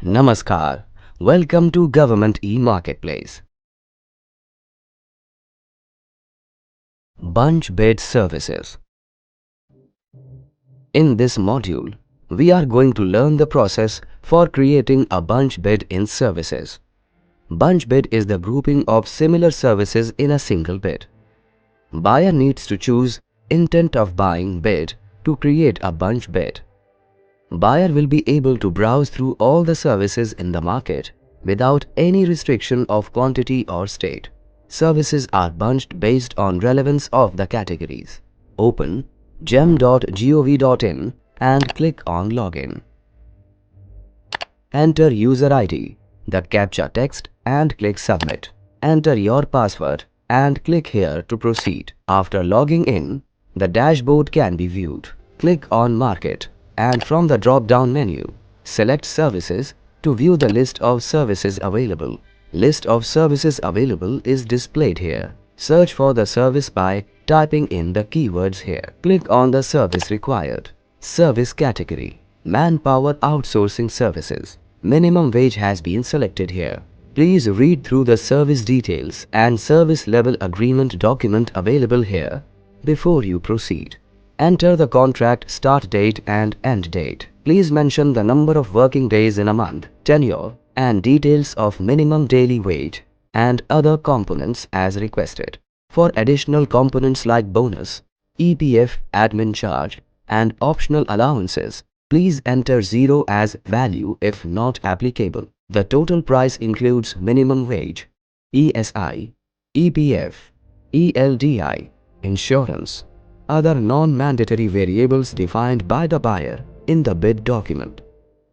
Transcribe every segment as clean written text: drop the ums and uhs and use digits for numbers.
Namaskar. Welcome to Government E-Marketplace. Bunch Bid Services. In this module, we are going to learn the process for creating a bunch bid in services. Bunch bid is the grouping of similar services in a single bid. Buyer needs to choose intent of buying bid to create a bunch bid. Buyer will be able to browse through all the services in the market without any restriction of quantity or state. Services are bunched based on relevance of the categories. Open gem.gov.in and click on Login. Enter user ID, the CAPTCHA text and click Submit. Enter your password and click here to proceed. After logging in, the dashboard can be viewed. Click on Market and from the drop-down menu, select Services to view the list of services available. List of services available is displayed here. Search for the service by typing in the keywords here. Click on the service required. Service category: Manpower Outsourcing Services. Minimum wage has been selected here. Please read through the service details and service level agreement document available here before you proceed. Enter the contract start date and end date. Please mention the number of working days in a month, tenure, and details of minimum daily wage and other components as requested. For additional components like bonus, EPF, admin charge, and optional allowances, please enter 0 as value if not applicable. The total price includes minimum wage, ESI, EPF, ELDI, insurance, other non-mandatory variables defined by the buyer in the bid document,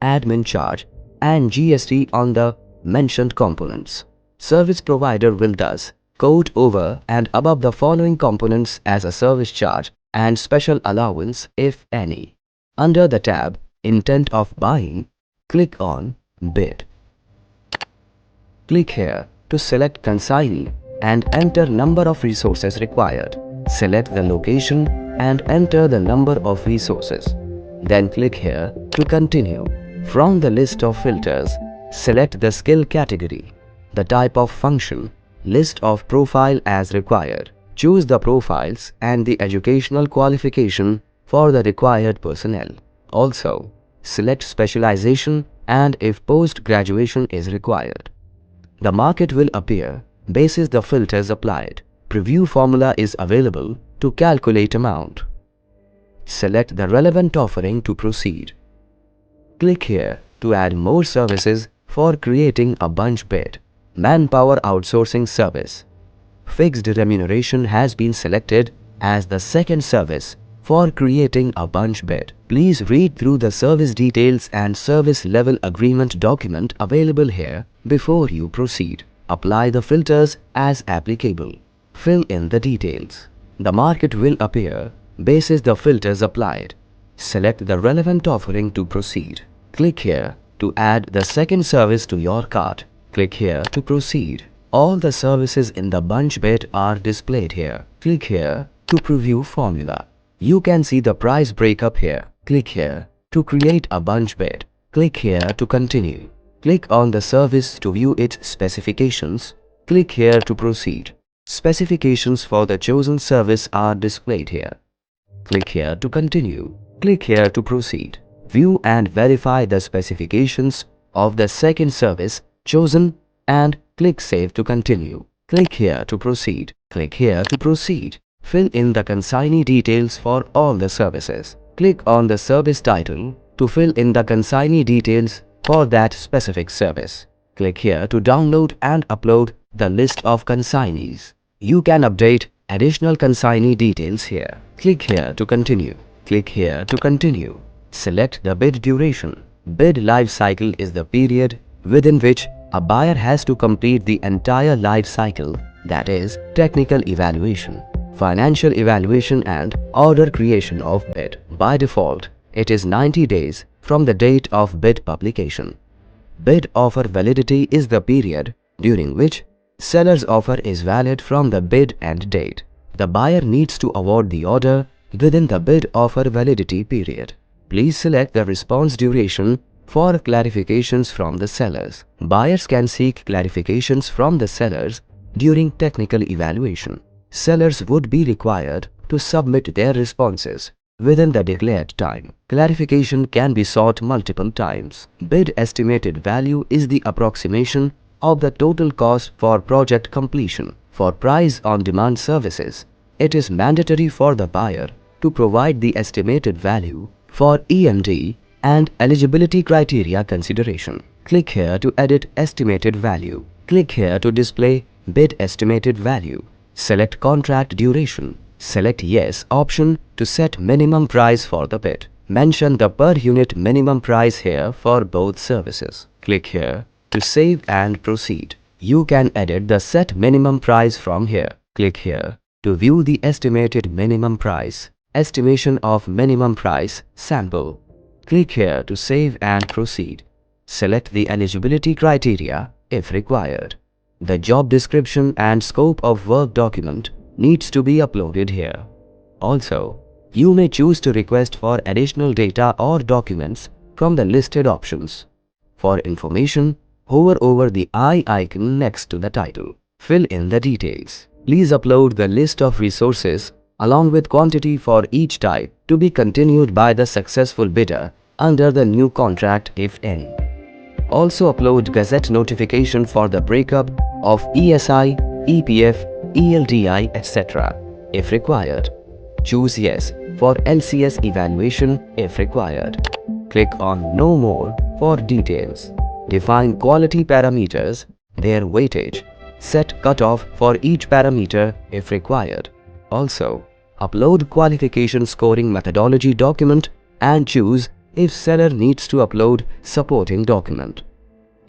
admin charge and GST on the mentioned components. Service provider will thus quote over and above the following components as a service charge and special allowance if any. Under the tab Intent of Buying, click on Bid. Click here to select consignee and enter number of resources required. Select the location and enter the number of resources. Then click here to continue. From the list of filters, select the skill category, the type of function, list of profile as required. Choose the profiles and the educational qualification for the required personnel. Also, select specialization and if post-graduation is required. The market will appear basis the filters applied. Preview formula is available to calculate amount. Select the relevant offering to proceed. Click here to add more services for creating a bunch bid. Manpower Outsourcing Service. Fixed remuneration has been selected as the second service for creating a bunch bid. Please read through the service details and service level agreement document available here before you proceed. Apply the filters as applicable. Fill in the details. The market will appear basis the filters applied. Select the relevant offering to proceed. Click here to add the second service to your cart. Click here to proceed. All the services in the bunch bid are displayed here. Click here to preview formula. You can see the price breakup here. Click here to create a bunch bid. Click here to continue. Click on the service to view its specifications. Click here to proceed. Specifications for the chosen service are displayed here. Click here to continue. Click here to proceed. View and verify the specifications of the second service chosen and click Save to continue. Click here to proceed. Click here to proceed. Fill in the consignee details for all the services. Click on the service title to fill in the consignee details for that specific service. Click here to download and upload the list of consignees. You can update additional consignee details here. Click here to continue. Click here to continue. Select the bid duration. Bid life cycle is the period within which a buyer has to complete the entire life cycle, that is, technical evaluation, financial evaluation and order creation of bid. By default, it is 90 days from the date of bid publication. Bid offer validity is the period during which seller's offer is valid from the bid end date. The buyer needs to award the order within the bid offer validity period. Please select the response duration For clarifications from the sellers, buyers can seek clarifications from the sellers during technical evaluation. Sellers would be required to submit their responses within the declared time. Clarification can be sought multiple times. Bid estimated value is the approximation of the total cost for project completion. For price on demand services, it is mandatory for the buyer to provide the estimated value for E&D and eligibility criteria consideration. Click here to edit estimated value. Click here to display bid estimated value. Select contract duration. Select Yes option to set minimum price for the bid. Mention the per unit minimum price here for both services. Click here to save and proceed. You can edit the set minimum price from here. Click here to view the estimated minimum price. Estimation of minimum price sample. Click here to save and proceed. Select the eligibility criteria if required. The job description and scope of work document needs to be uploaded here. Also, you may choose to request for additional data or documents from the listed options. For information, hover over the eye icon next to the title. Fill in the details. Please upload the list of resources along with quantity for each type to be continued by the successful bidder under the new contract if any. Also upload Gazette notification for the breakup of ESI, EPF, ELDI, etc. if required. Choose Yes for LCS evaluation if required. Click on No More for details. Define quality parameters, their weightage. Set cutoff for each parameter if required. Also, upload qualification scoring methodology document and choose if seller needs to upload supporting document.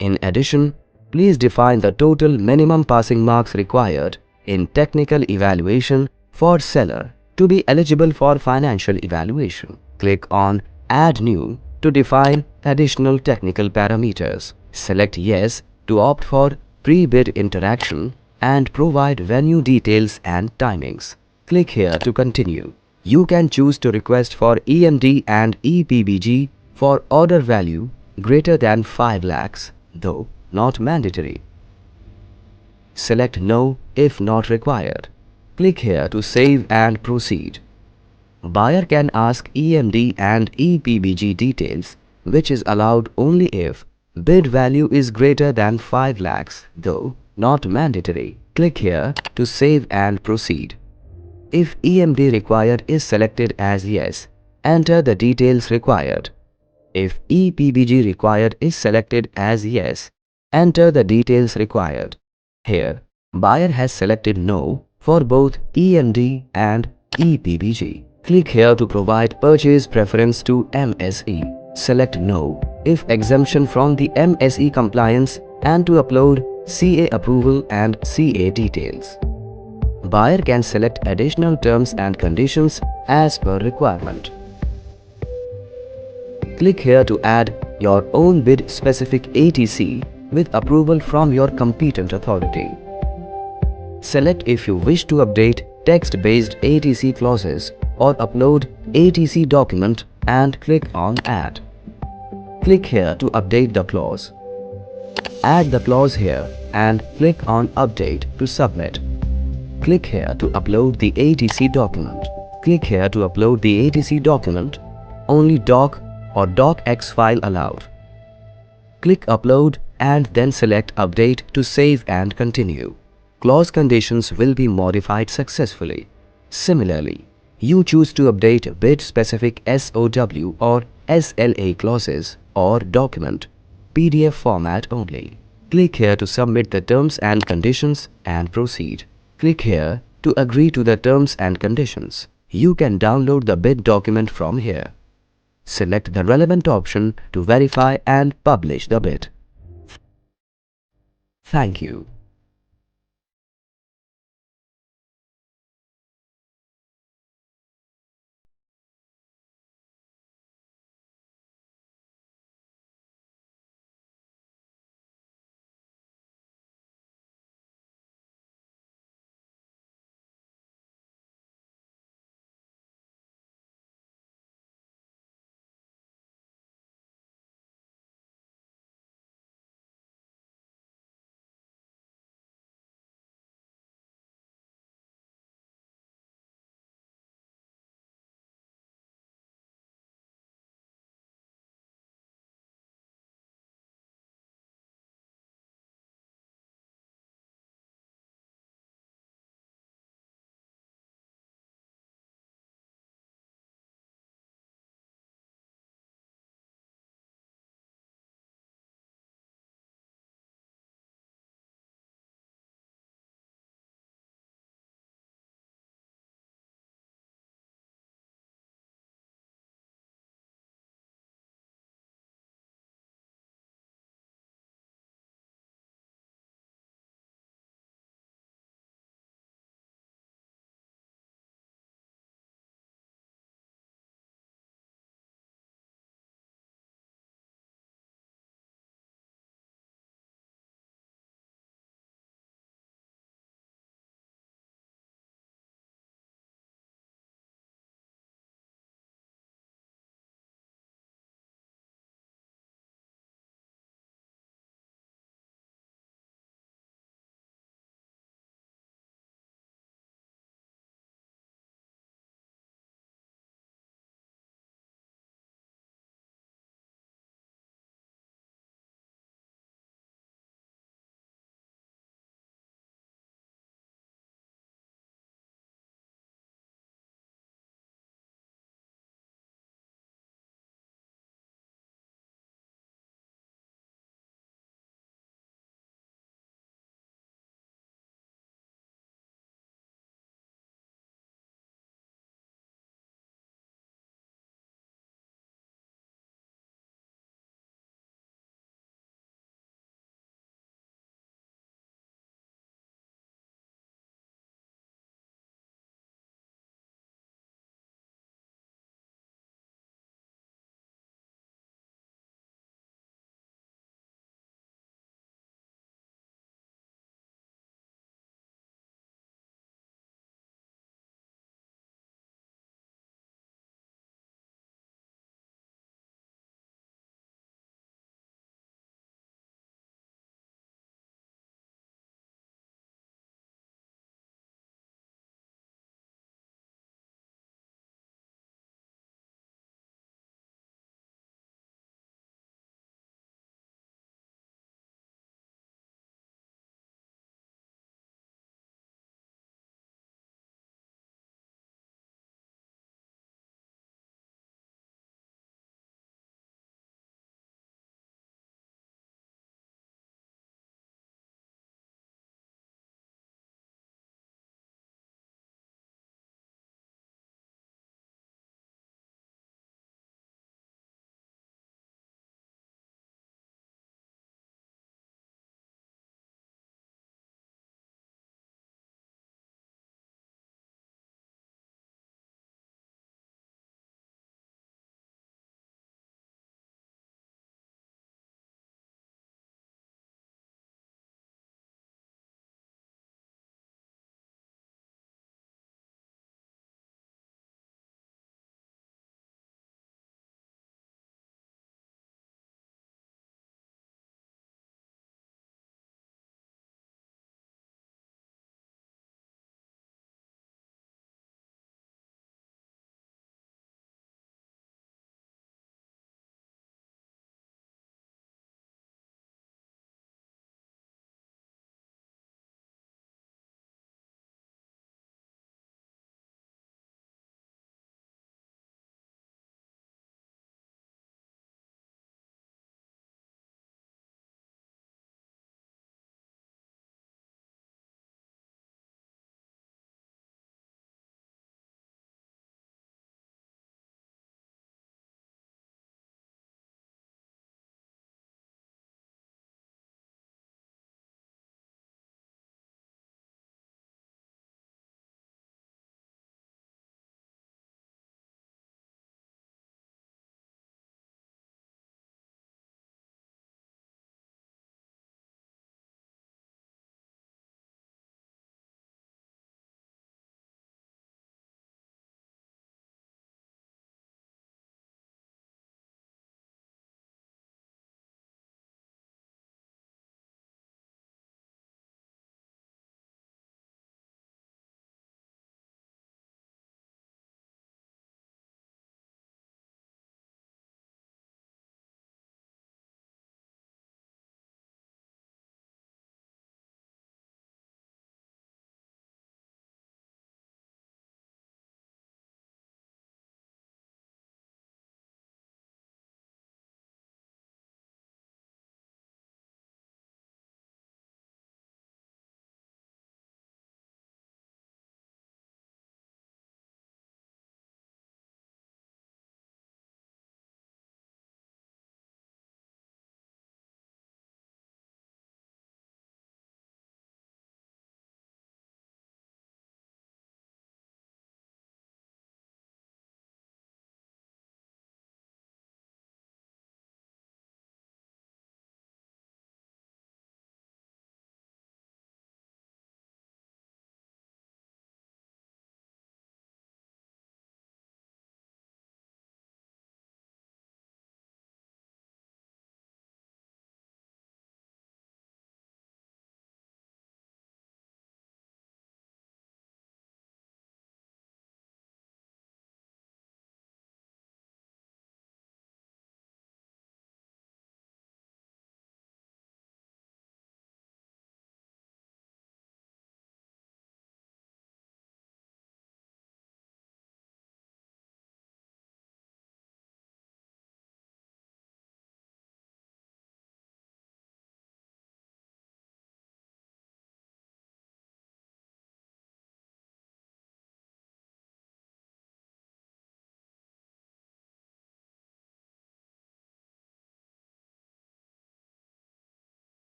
In addition, please define the total minimum passing marks required in technical evaluation for seller to be eligible for financial evaluation. Click on Add New to define additional technical parameters. Select Yes to opt for pre-bid interaction and provide venue details and timings. Click here to continue. You can choose to request for E&D and EPBG for order value greater than 5 lakhs, though not mandatory. Select No if not required. Click here to save and proceed. Buyer can ask E&D and EPBG details, which is allowed only if bid value is greater than 5 lakhs, though not mandatory. Click here to save and proceed. If EMD required is selected as Yes, enter the details required. If EPBG required is selected as Yes, enter the details required. Here, buyer has selected No for both EMD and EPBG. Click here to provide purchase preference to MSE. Select No if exemption from the MSE compliance and to upload CA approval and CA details. Buyer can select additional terms and conditions as per requirement. Click here to add your own bid specific ATC with approval from your competent authority. Select if you wish to update text-based ATC clauses or upload ATC document and click on Add. Click here to update the clause. Add the clause here and click on Update to submit. Click here to upload the ATC document. Click here to upload the ATC document. Only doc or docx file allowed. Click Upload and then select Update to save and continue. Clause conditions will be modified successfully. Similarly, you choose to update bid-specific SOW or SLA clauses or document PDF format only. Click here to submit the terms and conditions and proceed. Click here to agree to the terms and conditions. You can download the bid document from here. Select the relevant option to verify and publish the bid. Thank you.